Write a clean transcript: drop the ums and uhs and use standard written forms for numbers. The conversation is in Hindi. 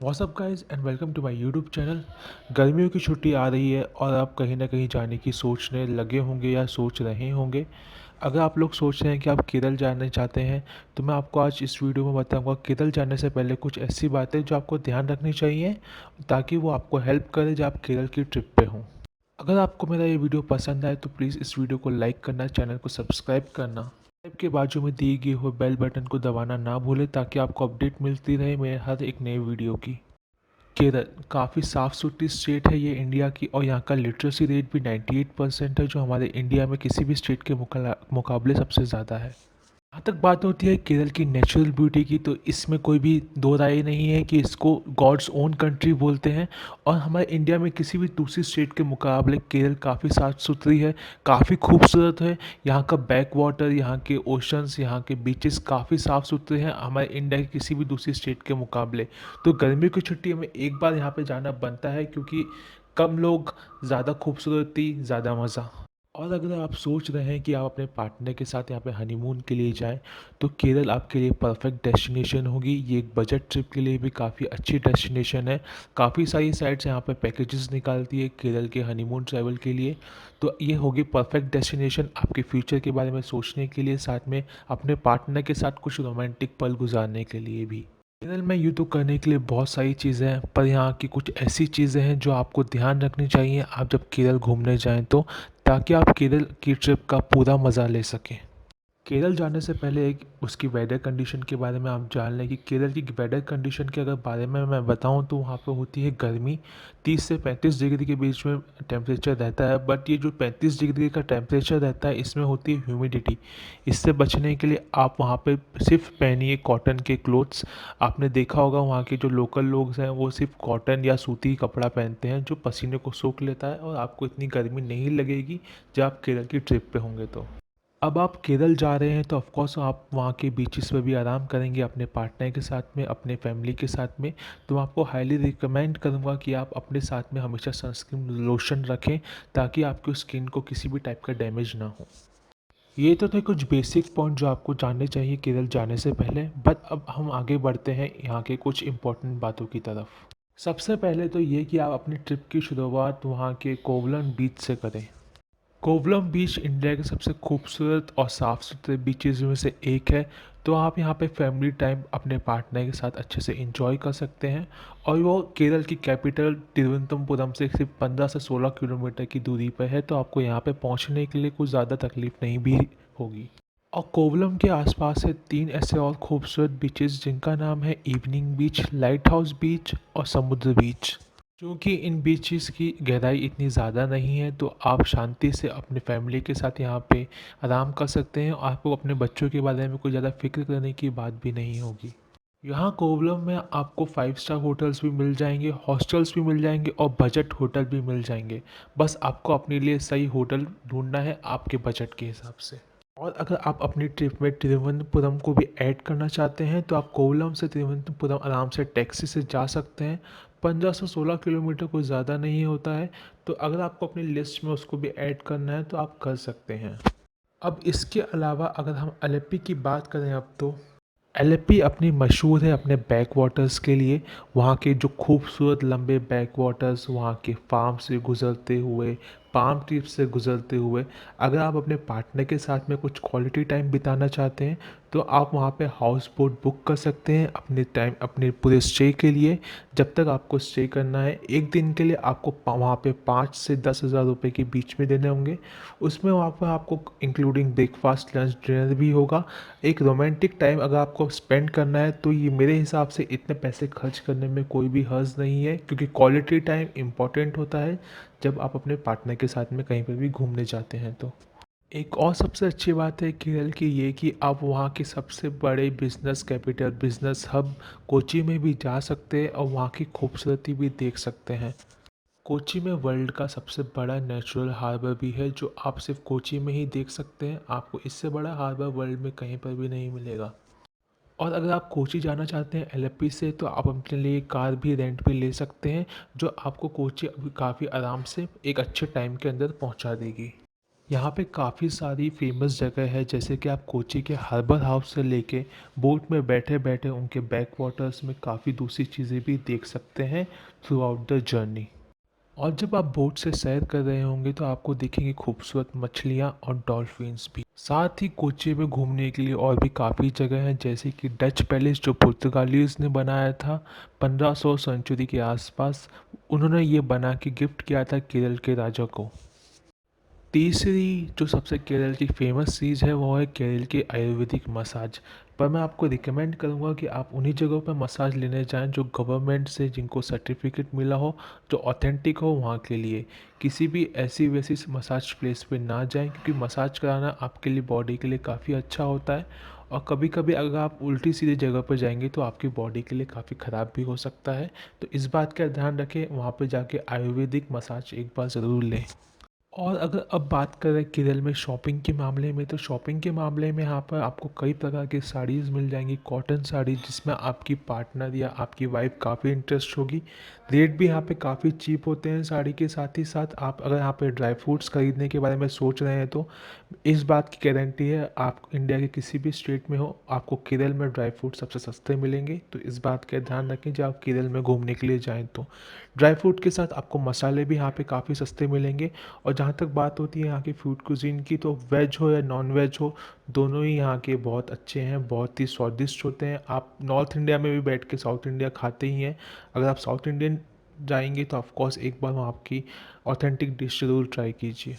WhatsApp guys and welcome to my YouTube channel. गर्मियों की छुट्टी आ रही है और आप कहीं ना कहीं जाने की सोचने लगे होंगे या सोच रहे होंगे। अगर आप लोग सोच रहे हैं कि आप केरल जाना चाहते हैं तो मैं आपको आज इस वीडियो में बताऊंगा केरल जाने से पहले कुछ ऐसी बातें जो आपको ध्यान रखनी चाहिए ताकि वो आपको हेल्प करे जब आप केरल की ट्रिप पे हों। अगर आपको मेरा ये वीडियो पसंद आए तो प्लीज़ इस वीडियो को लाइक करना, चैनल को सब्सक्राइब करना, सब्सक्राइब के बाजू में दी गई हुए बेल बटन को दबाना ना भूलें ताकि आपको अपडेट मिलती रहे मेरे हर एक नए वीडियो की। केरल काफ़ी साफ़ सुथरी स्टेट है ये इंडिया की, और यहाँ का लिटरेसी रेट भी 98% है जो हमारे इंडिया में किसी भी स्टेट के मुकाबले सबसे ज़्यादा है। जहाँ तक बात होती है केरल की नेचुरल ब्यूटी की, तो इसमें कोई भी दो राय नहीं है कि इसको गॉड्स ओन कंट्री बोलते हैं। और हमारे इंडिया में किसी भी दूसरी स्टेट के मुकाबले केरल काफ़ी साफ़ सुथरी है, काफ़ी खूबसूरत है। यहाँ का बैक वाटर, यहाँ के ओशंस, यहाँ के बीचेस काफ़ी साफ़ सुथरे हैं हमारे इंडिया की किसी भी दूसरी स्टेट के मुकाबले। तो गर्मियों की छुट्टियों में एक बार यहाँ पे जाना बनता है क्योंकि कम लोग, ज़्यादा खूबसूरती, ज़्यादा मज़ा। और अगर आप सोच रहे हैं कि आप अपने पार्टनर के साथ यहाँ पे हनीमून के लिए जाएं तो केरल आपके लिए परफेक्ट डेस्टिनेशन होगी। ये एक बजट ट्रिप के लिए भी काफ़ी अच्छी डेस्टिनेशन है। काफ़ी सारी साइट्स यहाँ पे पैकेजेस निकालती है केरल के हनीमून ट्रैवल के लिए। तो ये होगी परफेक्ट डेस्टिनेशन आपके फ्यूचर के बारे में सोचने के लिए, साथ में अपने पार्टनर के साथ कुछ रोमांटिक पल गुजारने के लिए भी। केरल में यूँ तो करने के लिए बहुत सारी चीज़ें हैं, पर यहाँ की कुछ ऐसी चीज़ें हैं जो आपको ध्यान रखनी चाहिए आप जब केरल घूमने जाएं तो, ताकि आप केरल की ट्रिप का पूरा मज़ा ले सकें। केरल जाने से पहले एक उसकी वेदर कंडीशन के बारे में आप जान लें कि केरल की वेदर कंडीशन के अगर बारे में मैं बताऊं तो वहाँ पे होती है गर्मी। 30 से 35 डिग्री के बीच में टेम्परेचर रहता है, बट ये जो 35 डिग्री का टेम्परेचर रहता है इसमें होती है ह्यूमिडिटी। इससे बचने के लिए आप वहाँ पे सिर्फ पहनिए कॉटन के क्लोथ्स। आपने देखा होगा वहाँ के जो लोकल लोग हैं वो सिर्फ कॉटन या सूती कपड़ा पहनते हैं जो पसीने को सोख लेता है और आपको इतनी गर्मी नहीं लगेगी जब आप केरल की ट्रिप पे होंगे तो। अब आप केरल जा रहे हैं तो ऑफ कोर्स आप वहाँ के बीचेस पे भी आराम करेंगे अपने पार्टनर के साथ में, अपने फैमिली के साथ में। तो मैं आपको हाईली रिकमेंड करूँगा कि आप अपने साथ में हमेशा सनस्क्रीन लोशन रखें ताकि आपकी स्किन को किसी भी टाइप का डैमेज ना हो। ये तो थे कुछ बेसिक पॉइंट जो आपको जानने चाहिए केरल जाने से पहले, बट अब हम आगे बढ़ते हैं यहाँ के कुछ इंपॉर्टेंट बातों की तरफ। सबसे पहले तो ये कि आप अपनी ट्रिप की शुरुआत वहाँ के कोवलम बीच से करें। कोवलम बीच इंडिया के सबसे खूबसूरत और साफ़ सुथरे बीचेस में से एक है। तो आप यहाँ पे फैमिली टाइम अपने पार्टनर के साथ अच्छे से एंजॉय कर सकते हैं। और वो केरल की कैपिटल तिरुवनंतपुरम से सिर्फ 15 से 16 किलोमीटर की दूरी पर है, तो आपको यहाँ पे पहुँचने के लिए कुछ ज़्यादा तकलीफ नहीं भी होगी। और कोवलम के आसपास है 3 ऐसे और खूबसूरत बीचेस जिनका नाम है इवनिंग बीच, लाइट हाउस बीच और समुद्र बीच। क्योंकि इन बीचेस की गहराई इतनी ज़्यादा नहीं है तो आप शांति से अपने फैमिली के साथ यहाँ पे आराम कर सकते हैं, और आपको अपने बच्चों के बारे में कोई ज़्यादा फिक्र करने की बात भी नहीं होगी। यहाँ कोवलम में आपको 5 स्टार होटल्स भी मिल जाएंगे, हॉस्टल्स भी मिल जाएंगे और बजट होटल भी मिल जाएंगे। बस आपको अपने लिए सही होटल ढूंढना है आपके बजट के हिसाब से। और अगर आप अपनी ट्रिप में तिरुवनंतपुरम को भी ऐड करना चाहते हैं तो आप कोवलम से तिरुवनंतपुरम आराम से टैक्सी से जा सकते हैं। 15 से 16 किलोमीटर कोई ज़्यादा नहीं होता है। तो अगर आपको अपनी लिस्ट में उसको भी ऐड करना है तो आप कर सकते हैं। अब इसके अलावा अगर हम अलेप्पी की बात करें अब तो एलेप्पी अपनी मशहूर है अपने बैक वाटर्स के लिए। वहाँ के जो खूबसूरत लंबे बैक वाटर्स, वहाँ के फार्म से गुज़रते हुए, पाम ट्रीज से गुज़रते हुए, अगर आप अपने पार्टनर के साथ में कुछ क्वालिटी टाइम बिताना चाहते हैं तो आप वहाँ पे हाउस बोट बुक कर सकते हैं अपने पूरे स्टे के लिए। जब तक आपको स्टे करना है एक दिन के लिए आपको वहाँ पे 5 से 10 हज़ार रुपये के बीच में देने होंगे। उसमें वहाँ पर आपको इंक्लूडिंग ब्रेकफास्ट, लंच, डिनर भी होगा। एक रोमांटिक टाइम अगर आपको स्पेंड करना है तो ये मेरे हिसाब से इतने पैसे खर्च करने में कोई भी हर्ज नहीं है, क्योंकि क्वालिटी टाइम इम्पॉर्टेंट होता है जब आप अपने पार्टनर के साथ में कहीं पर भी घूमने जाते हैं तो। एक और सबसे अच्छी बात है केरल की ये कि आप वहाँ के सबसे बड़े business capital, business hub Kochi में भी जा सकते हैं और वहाँ की खूबसूरती भी देख सकते हैं। कोची में वर्ल्ड का सबसे बड़ा नेचुरल हार्बर भी है जो आप सिर्फ कोची में ही देख सकते हैं। आपको इससे बड़ा हार्बर वर्ल्ड में कहीं पर भी नहीं मिलेगा। और अगर आप कोची जाना चाहते हैं एलेप्पी से तो आप अपने लिए कार भी रेंट पे ले सकते हैं जो आपको कोची अभी काफ़ी आराम से एक अच्छे टाइम के अंदर पहुंचा देगी। यहाँ पे काफ़ी सारी फेमस जगह है, जैसे कि आप कोची के हार्बर हाउस से लेके बोट में बैठे बैठे उनके बैक वाटर्स में काफ़ी दूसरी चीज़ें भी देख सकते हैं थ्रू आउट द जर्नी। और जब आप बोट से सैर कर रहे होंगे तो आपको दिखेंगी खूबसूरत मछलियाँ और डॉल्फिन्स भी। साथ ही कोच्चि में घूमने के लिए और भी काफ़ी जगह हैं, जैसे कि डच पैलेस जो पुर्तगालीज ने बनाया था 1500 सेंचुरी के आसपास। उन्होंने ये बना के गिफ्ट किया था केरल के राजा को। तीसरी जो सबसे केरल की फ़ेमस चीज़ है वो है केरल की आयुर्वेदिक मसाज। पर मैं आपको रिकमेंड करूँगा कि आप उन्हीं जगहों पर मसाज लेने जाएँ जो गवर्नमेंट से जिनको सर्टिफिकेट मिला हो, जो ऑथेंटिक हो वहाँ के लिए। किसी भी ऐसी वैसी मसाज प्लेस पे ना जाएँ, क्योंकि मसाज कराना आपके लिए बॉडी के लिए काफ़ी अच्छा होता है। और कभी कभी अगर आप उल्टी सीधी जगह पर जाएंगे तो आपकी बॉडी के लिए काफ़ी ख़राब भी हो सकता है। तो इस बात का ध्यान रखें, वहाँ पर जाके आयुर्वेदिक मसाज एक बार ज़रूर लें। और अगर अब बात करें केरल में शॉपिंग के मामले में, तो शॉपिंग के मामले में यहाँ पर आपको कई प्रकार की साड़ीज़ मिल जाएंगी, कॉटन साड़ी जिसमें आपकी पार्टनर या आपकी वाइफ काफ़ी इंटरेस्ट होगी। रेट भी यहाँ पे काफ़ी चीप होते हैं साड़ी के साथ ही साथ। आप अगर यहाँ पे ड्राई फ्रूट्स खरीदने के बारे में सोच रहे हैं तो इस बात की गारंटी है, आप इंडिया के किसी भी स्टेट में हो आपको केरल में ड्राई फ्रूट सबसे सस्ते मिलेंगे। तो इस बात का ध्यान रखें जब आप केरल में घूमने के लिए जाएँ तो। ड्राई फ्रूट के साथ आपको मसाले भी यहाँ पे काफ़ी सस्ते मिलेंगे। और जहाँ तक बात होती है यहाँ की फूड कुज़ीन की, तो वेज हो या नॉन वेज हो, दोनों ही यहाँ के बहुत अच्छे हैं, बहुत ही स्वादिष्ट होते हैं। आप नॉर्थ इंडिया में भी बैठ के साउथ इंडिया खाते ही हैं। अगर आप साउथ इंडियन जाएंगे तो ऑफ कोर्स एक बार वहाँ आपकी ऑथेंटिक डिश ज़रूर ट्राई कीजिए।